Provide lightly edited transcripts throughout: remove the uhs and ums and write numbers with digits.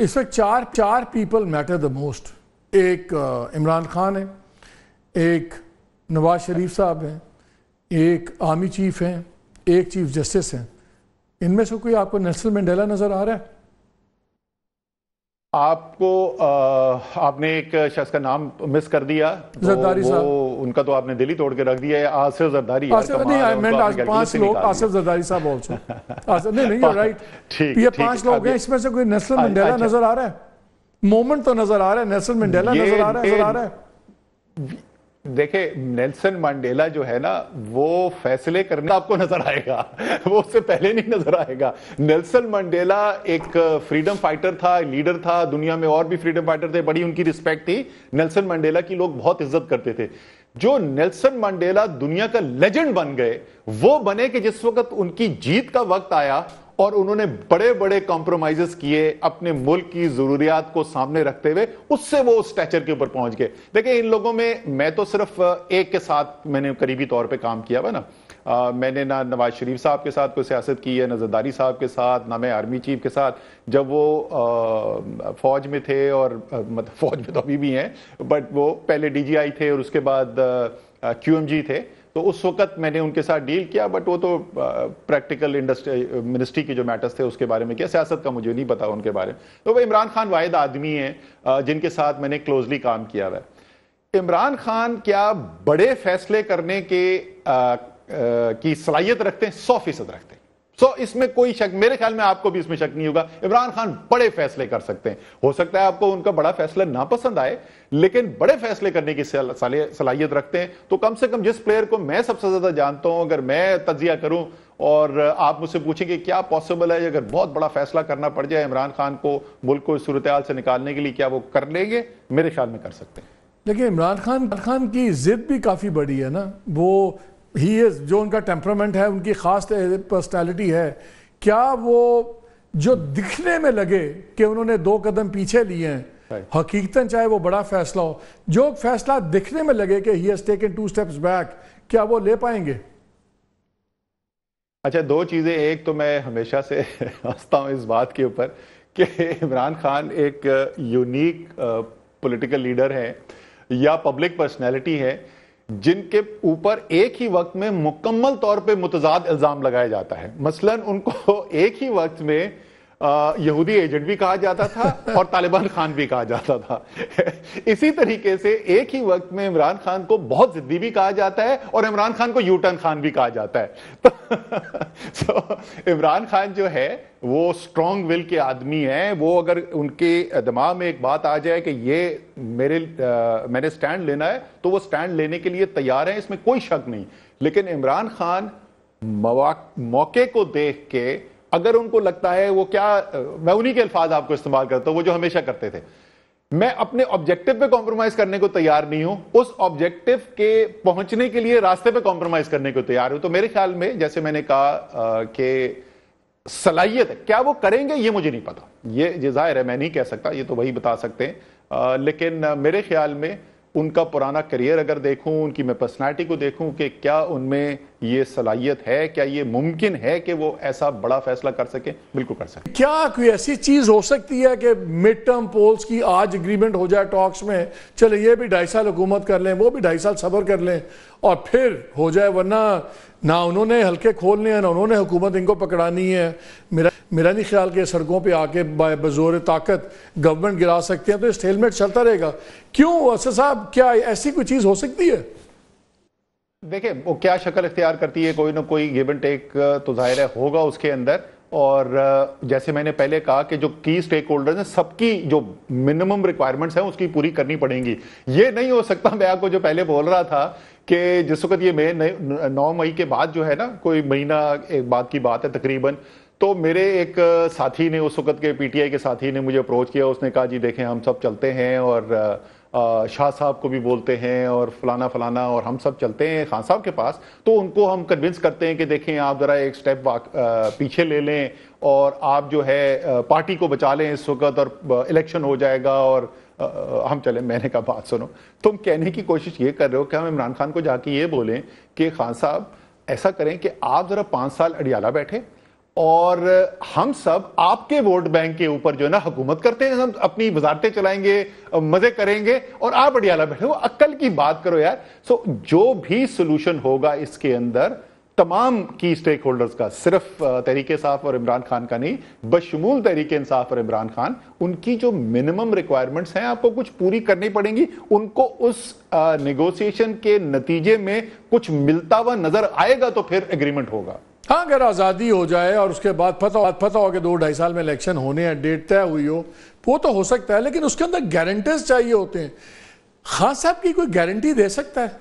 इस वक्त चार पीपल मैटर द मोस्ट। एक इमरान खान है, एक नवाज शरीफ साहब हैं, एक आर्मी चीफ हैं, एक चीफ जस्टिस हैं। इनमें से कोई आपको नेल्सन मंडेला नजर आ रहा है? आपको आपने एक शख्स का नाम मिस कर दिया, जरदारी साहब। उनका तो आपने दिल ही तोड़ के रख दिया है, आसिफ जरदारी। नहीं, 5 लोग, आसिफ जरदारी साहब ऑल्सो। नहीं, राइट, ये 5 लोग हैं, इसमें से कोई नेल्सन मंडेला नजर आ रहा है? मोमेंट तो नजर आ रहा है, नेल्सन मंडेला नजर आ रहा है। देखिए, नेल्सन मंडेला जो है ना, वो फैसले करने आपको नजर आएगा, वो उससे पहले नहीं नजर आएगा। नेल्सन मंडेला एक फ्रीडम फाइटर था, लीडर था। दुनिया में और भी फ्रीडम फाइटर थे, बड़ी उनकी रिस्पेक्ट थी। नेल्सन मंडेला की लोग बहुत इज्जत करते थे। जो नेल्सन मंडेला दुनिया का लेजेंड बन गए, वो बने कि जिस वक्त उनकी जीत का वक्त आया और उन्होंने बड़े बड़े कॉम्प्रोमाइजेस किए अपने मुल्क की जरूरियात को सामने रखते हुए, उससे वो स्टैचर के ऊपर पहुंच गए। देखिए, इन लोगों में मैं तो सिर्फ एक के साथ मैंने करीबी तौर पे काम किया हुआ ना। मैंने ना नवाज शरीफ साहब के साथ कोई सियासत की है, ना जरदारी साहब के साथ, ना मैं आर्मी चीफ के साथ। जब वो फौज में थे, और मतलब फौज में तो अभी भी हैं, बट वो पहले DGI थे और उसके बाद QMG थे, तो उस वक्त मैंने उनके साथ डील किया। बट वो तो प्रैक्टिकल इंडस्ट्री मिनिस्ट्री के जो मैटर्स थे उसके बारे में किया, सियासत का मुझे नहीं पता उनके बारे में। तो वो इमरान खान वाहिद आदमी है जिनके साथ मैंने क्लोजली काम किया हुआ है। इमरान खान क्या बड़े फैसले करने के की सलाहियत रखते हैं? 100% रखते हैं। इसमें कोई शक, मेरे ख्याल में आपको भी इसमें शक नहीं होगा, इमरान खान बड़े फैसले कर सकते हैं। हो सकता है आपको उनका बड़ा फैसला ना पसंद आए, लेकिन बड़े फैसले करने की सलाहियत रखते हैं। तो कम से कम जिस प्लेयर को मैं सबसे ज्यादा जानता हूं, अगर मैं तजिया करूं और आप मुझसे पूछेंगे क्या पॉसिबल है अगर बहुत बड़ा फैसला करना पड़ जाए इमरान खान को मुल्क को इस सूरत हाल से निकालने के लिए, क्या वो कर लेंगे? मेरे ख्याल में कर सकते हैं। लेकिन इमरान खान की जिद भी काफी बड़ी है ना। वो जो उनका टेम्परामेंट है, उनकी खास पर्सनालिटी है। क्या वो जो दिखने में लगे कि उन्होंने 2 कदम पीछे लिए हैं, हकीकतन चाहे वो बड़ा फैसला हो, जो फैसला दिखने में लगे कि he has taken 2 steps back, क्या वो ले पाएंगे? अच्छा, 2 चीजें। एक तो मैं हमेशा से हंसता हूं इस बात के ऊपर कि इमरान खान एक यूनिक पॉलिटिकल लीडर है या पब्लिक पर्सनैलिटी है जिनके ऊपर एक ही वक्त में मुकम्मल तौर पे मुतजाद इल्जाम लगाया जाता है। मसलन उनको एक ही वक्त में यहूदी एजेंट भी कहा जाता था और तालिबान खान भी कहा जाता था। इसी तरीके से एक ही वक्त में इमरान खान को बहुत जिद्दी भी कहा जाता है और इमरान खान को यूटर्न खान भी कहा जाता है। तो इमरान खान जो है वो स्ट्रॉन्ग विल के आदमी हैं। वो अगर उनके दिमाग में एक बात आ जाए कि ये मैंने स्टैंड लेना है, तो वो स्टैंड लेने के लिए तैयार है, इसमें कोई शक नहीं। लेकिन इमरान खान मौके को देख के अगर उनको लगता है वो क्या, मैं उन्हीं के अल्फाज आपको इस्तेमाल करता हूं वो जो हमेशा करते थे, मैं अपने ऑब्जेक्टिव पे कॉम्प्रोमाइज करने को तैयार नहीं हूं, उस ऑब्जेक्टिव के पहुंचने के लिए रास्ते पे कॉम्प्रोमाइज करने को तैयार हूं। तो मेरे ख्याल में, जैसे मैंने कहा कि सलाहियत है, क्या वो करेंगे ये मुझे नहीं पता, ये जाहिर है मैं नहीं कह सकता, ये तो वही बता सकते हैं। लेकिन मेरे ख्याल में उनका पुराना करियर अगर देखूं, उनकी मैं पर्सनालिटी को देखूं कि क्या उनमें ये सलाहियत है, क्या ये मुमकिन है कि वो ऐसा बड़ा फैसला कर सके? बिल्कुल कर सके। क्या कोई ऐसी चीज हो सकती है कि मिड टर्म पोल्स की आज एग्रीमेंट हो जाए टॉक्स में, चले ये भी 2.5 साल हुकूमत कर लें, वो भी 2.5 साल सब्र कर लें और फिर हो जाए? वरना ना उन्होंने हल्के खोलने हैं, ना उन्होंने हुकूमत इनको पकड़ानी है। मेरा नहीं ख्याल कि सड़कों पे आके बजोर ताकत गवर्नमेंट गिरा सकते हैं, तो स्टेलमेट चलता रहेगा। क्यों असद साहब, क्या ऐसी कोई चीज हो सकती है? देखिए, वो क्या शक्ल इख्तियार करती है, कोई ना कोई गिव एंड टेक तो जाहिर है होगा उसके अंदर। और जैसे मैंने पहले कहा कि जो की स्टेक होल्डर्स हैं, सबकी जो मिनिमम रिक्वायरमेंट्स हैं उसकी पूरी करनी पड़ेंगी। ये नहीं हो सकता, मैं आपको जो पहले बोल रहा था कि जिस वक्त ये मई 9 मई के बाद जो है ना, कोई महीना एक बाद की बात है तकरीबन, तो मेरे एक साथी ने, उस वक्त के PTI के साथी ने मुझे अप्रोच किया। उसने कहा जी देखें, हम सब चलते हैं और शाह साहब को भी बोलते हैं और फलाना फलाना, और हम सब चलते हैं खान साहब के पास, तो उनको हम कन्विंस करते हैं कि देखें आप ज़रा एक स्टेप पीछे ले लें और आप जो है पार्टी को बचा लें इस वक्त, और इलेक्शन हो जाएगा और हम चले। मैंने कहा बात सुनो, तुम कहने की कोशिश ये कर रहे हो कि हम इमरान खान को जाके ये बोलें कि खान साहब ऐसा करें कि आप ज़रा 5 साल अडियाला बैठे और हम सब आपके वोट बैंक के ऊपर जो है ना हुकूमत करते हैं, हम अपनी वजारतें चलाएंगे, मजे करेंगे और आप अडियाला बैठे हो। अक्ल की बात करो यार। सो जो भी सोल्यूशन होगा इसके अंदर तमाम की स्टेक होल्डर्स का, सिर्फ तहरीक इंसाफ और इमरान खान का नहीं, बशमूल तहरीक इंसाफ और इमरान खान, उनकी जो मिनिमम रिक्वायरमेंट्स हैं आपको कुछ पूरी करनी पड़ेंगी। उनको उस नेगोशिएशन के नतीजे में कुछ मिलता हुआ नजर आएगा तो फिर एग्रीमेंट होगा। हाँ, अगर आज़ादी हो जाए और उसके बाद पता हो कि 2-2.5 साल में इलेक्शन होने हैं, डेट तय हुई हो, वो तो हो सकता है, लेकिन उसके अंदर गारंटीज चाहिए होते हैं। खान साहब की कोई गारंटी दे सकता है?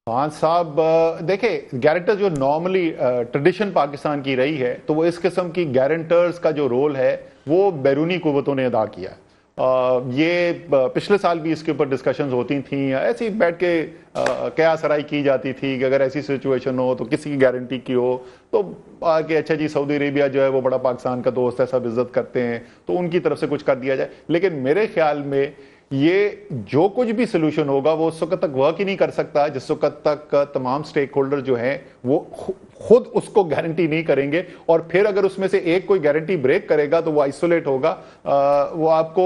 खान साहब देखे, गारंटर जो नॉर्मली ट्रेडिशन पाकिस्तान की रही है, तो वो इस किस्म की गारंटर्स का जो रोल है वो बैरूनी कुव्वतों ने अदा किया। ये पिछले साल भी इसके ऊपर डिस्कशंस होती थी, ऐसे ही बैठ के क्या सराई की जाती थी कि अगर ऐसी सिचुएशन हो तो किसी की गारंटी की हो तो कि अच्छा जी सऊदी अरेबिया जो है वो बड़ा पाकिस्तान का दोस्त है, सब इज्जत करते हैं, तो उनकी तरफ से कुछ कर दिया जाए। लेकिन मेरे ख्याल में ये जो कुछ भी सोल्यूशन होगा वो उस वक्त तक वर्क ही नहीं कर सकता जिस वक्त तक तमाम स्टेक होल्डर जो हैं वो खुद उसको गारंटी नहीं करेंगे। और फिर अगर उसमें से एक कोई गारंटी ब्रेक करेगा तो वो आइसोलेट होगा, वो आपको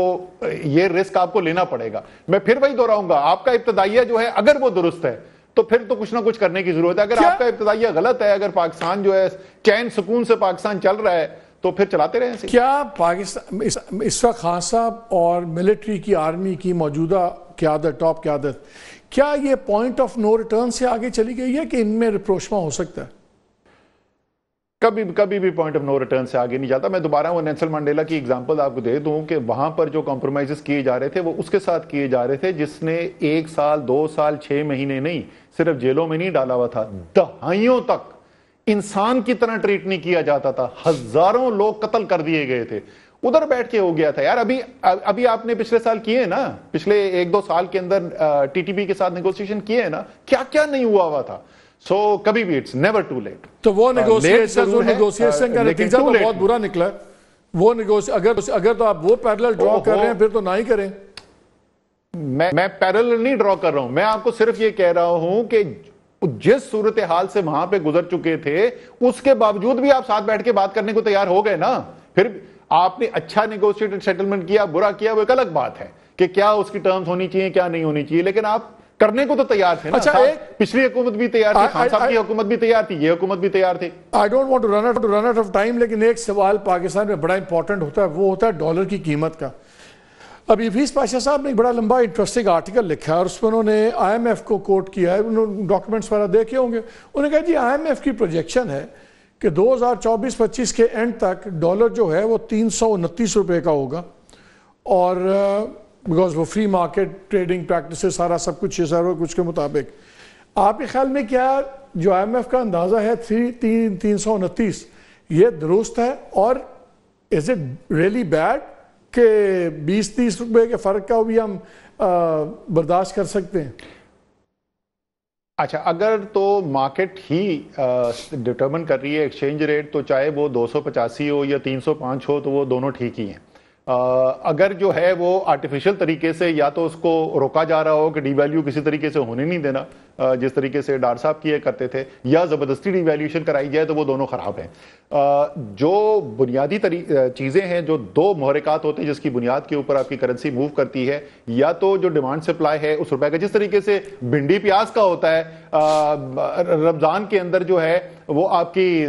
ये रिस्क आपको लेना पड़ेगा। मैं फिर वही दोहराऊंगा, आपका इब्तदाइया जो है अगर वो दुरुस्त है तो फिर तो कुछ ना कुछ करने की जरूरत है। अगर आपका इब्तदाइया गलत है, अगर पाकिस्तान जो है चैन सुकून से पाकिस्तान चल रहा है तो फिर चलाते रहे। क्या पाकिस्तान इस वक्त खान साहब और मिलिट्री की, आर्मी की मौजूदा क़यादत, टॉप क़यादत, क्या ये पॉइंट ऑफ नो रिटर्न से आगे चली गई है कि इनमें रिप्रोचमा हो सकता है? कभी भी पॉइंट ऑफ नो रिटर्न से आगे नहीं जाता। मैं दोबारा वो नेल्सन मंडेला की एग्जांपल आपको दे दूं कि वहां पर जो कॉम्प्रोमाइजेस किए जा रहे थे वो उसके साथ किए जा रहे थे जिसने 1 साल, 2 साल, 6 महीने नहीं, सिर्फ जेलों में नहीं डाला हुआ था, दहाइयों तक इंसान की तरह ट्रीट नहीं किया जाता था। हजारों लोग कत्ल कर दिए गए थे, उधर बैठ के हो गया था यार। अभी आपने पिछले साल किए ना, पिछले 1-2 साल के अंदर टीटीपी के साथ नेगोशिएशन किए हैं ना, क्या क्या नहीं हुआ था। सो कभी भी इट्स नेवर टू लेट। तो वो नेगोशिएशन का नतीजा तो बहुत बुरा निकला। वो अगर तो आप वो पैरेलल ड्रॉ कर रहे हैं फिर तो ना ही करें। मैं पैरेलल नहीं ड्रॉ कर रहा हूं, मैं आपको सिर्फ ये कह रहा हूं कि जिस सूरत हाल से वहां पे गुजर चुके थे उसके बावजूद भी आप साथ बैठ के बात करने को तैयार हो गए ना। फिर आपने अच्छा नेगोशिएटेड सेटलमेंट किया, बुरा किया, वो एक अलग बात है कि क्या उसकी टर्म्स होनी चाहिए, क्या नहीं होनी चाहिए, लेकिन आप करने को तो तैयार थे ना। अच्छा, पिछली हुकूमत भी तैयार थी, खान साहब की हुकूमत भी तैयार थी, ये हुकूमत भी तैयार थी। I don't want to run out of time, लेकिन एक सवाल पाकिस्तान में बड़ा इंपॉर्टेंट होता है, वो होता है डॉलर की कीमत का। अभी हफीज पाशा साहब ने एक बड़ा लंबा इंटरेस्टिंग आर्टिकल लिखा है और उसमें उन्होंने IMF को कोट किया है। उन्होंने डॉक्यूमेंट्स वगैरह देखे होंगे। उन्होंने कहा जी IMF की प्रोजेक्शन है कि 2024-25 के एंड तक डॉलर जो है वो 329 रुपये का होगा, और बिकॉज वो फ्री मार्केट ट्रेडिंग प्रैक्टिस सारा सब कुछ ये सारा कुछ के मुताबिक। आपके ख्याल में क्या जो IMF का अंदाज़ा है 329 ये दुरुस्त है, और इज इट रियली बैड कि 20-30 रुपए के फर्क का भी हम बर्दाश्त कर सकते हैं? अच्छा, अगर तो मार्केट ही डिटरमिन कर रही है एक्सचेंज रेट, तो चाहे वो 285 हो या 305 हो तो वो दोनों ठीक ही हैं। अगर जो है वो आर्टिफिशियल तरीके से या तो उसको रोका जा रहा हो कि डिवैल्यू किसी तरीके से होने नहीं देना, जिस तरीके से डॉक्टर साहब किए करते थे, या ज़बरदस्ती डिवैल्यूएशन कराई जाए, तो वो दोनों ख़राब हैं। जो बुनियादी चीज़ें हैं, जो 2 महरकात होते हैं जिसकी बुनियाद के ऊपर आपकी करेंसी मूव करती है, या तो जो डिमांड सप्लाई है उस रुपए का, जिस तरीके से भिंडी प्याज का होता है, रमज़ान के अंदर जो है वो आपकी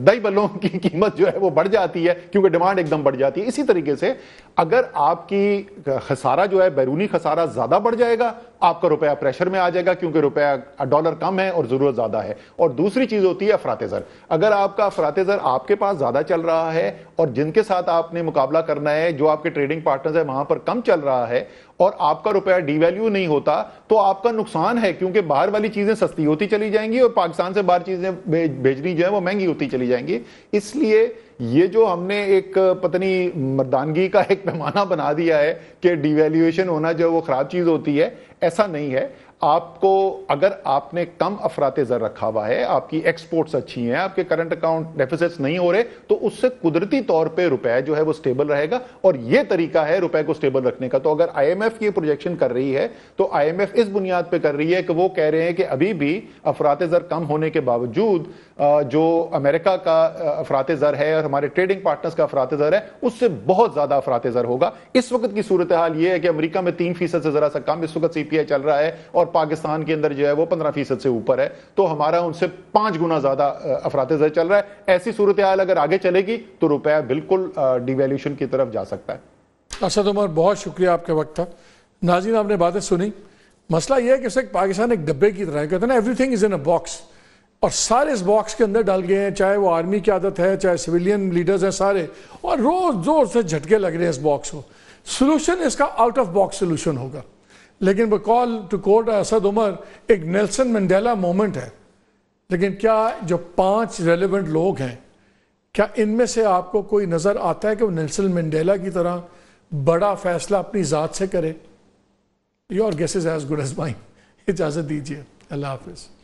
दही बल्लों की कीमत जो है वो बढ़ जाती है क्योंकि डिमांड एकदम बढ़ जाती है। इसी तरीके से अगर आपकी खसारा जो है, बैरूनी खसारा ज्यादा बढ़ जाएगा, आपका रुपया प्रेशर में आ जाएगा क्योंकि रुपया डॉलर कम है और जरूरत ज्यादा है। और दूसरी चीज होती है अफरातेजर। अगर आपका अफरातेजर आपके पास ज्यादा चल रहा है और जिनके साथ आपने मुकाबला करना है, जो आपके ट्रेडिंग पार्टनर्स है, वहां पर कम चल रहा है और आपका रुपया डिवैल्यू नहीं होता, तो आपका नुकसान है क्योंकि बाहर वाली चीजें सस्ती होती चली जाएंगी और पाकिस्तान से बाहर चीजें भेजनी जो है वो महंगी होती चली जाएंगी। इसलिए ये जो हमने एक पतनी मर्दानगी का एक पैमाना बना दिया है कि डिवैल्यूएशन होना जो वो खराब चीज होती है, ऐसा नहीं है। आपको अगर आपने कम अफराते ज़र रखा हुआ है, आपकी एक्सपोर्ट्स अच्छी हैं, आपके करंट अकाउंट डेफिसिट्स नहीं हो रहे, तो उससे कुदरती तौर पे रुपए जो है वो स्टेबल रहेगा। और ये तरीका है रुपए को स्टेबल रखने का। तो अगर आईएमएफ ये प्रोजेक्शन कर रही है तो आईएमएफ इस बुनियाद पे कर रही है कि वो कह रहे हैं कि अभी भी अफराते ज़र कम होने के बावजूद जो अमेरिका का अफराते ज़र है और हमारे ट्रेडिंग पार्टनर्स का अफराते ज़र है, उससे बहुत ज्यादा अफराते ज़र होगा। इस वक्त की सूरत हाल ये है कि अमेरिका में 3% से जरा सा कम इस वक्त सीपीआई चल रहा है और पाकिस्तान के अंदर जो है वो 15% से ऊपर है। तो हमारा उनसे 5 गुना ज्यादा अफराते ज़र चल रहा है। ऐसी सूरत हाल अगर आगे चलेगी तो रुपया बिल्कुल डिवैल्यूशन की तरफ जा सकता है। असद उमर, बहुत शुक्रिया, आपके वक्त था। नाज़रीन, आपने बातें सुनी। मसला यह है कि पाकिस्तान एक डब्बे की तरह कहते हैं ना, everything is in a box, और सारे इस बॉक्स के अंदर डाल गए हैं, चाहे वो आर्मी की आदत है, चाहे सिविलियन लीडर्स हैं सारे, और रोज जोर से झटके लग रहे हैं इस बॉक्स को। सोल्यूशन इसका आउट ऑफ बॉक्स सोल्यूशन होगा। लेकिन call to court Asad Umar एक नेल्सन मंडेला मोमेंट है। लेकिन क्या जो 5 रेलेवेंट लोग हैं, क्या इनमें से आपको कोई नज़र आता है कि वो नेल्सन मंडेला की तरह बड़ा फैसला अपनी ज़ात से करे? Your guess is as good as mine. इजाज़त दीजिए, अल्लाह हाफिज़।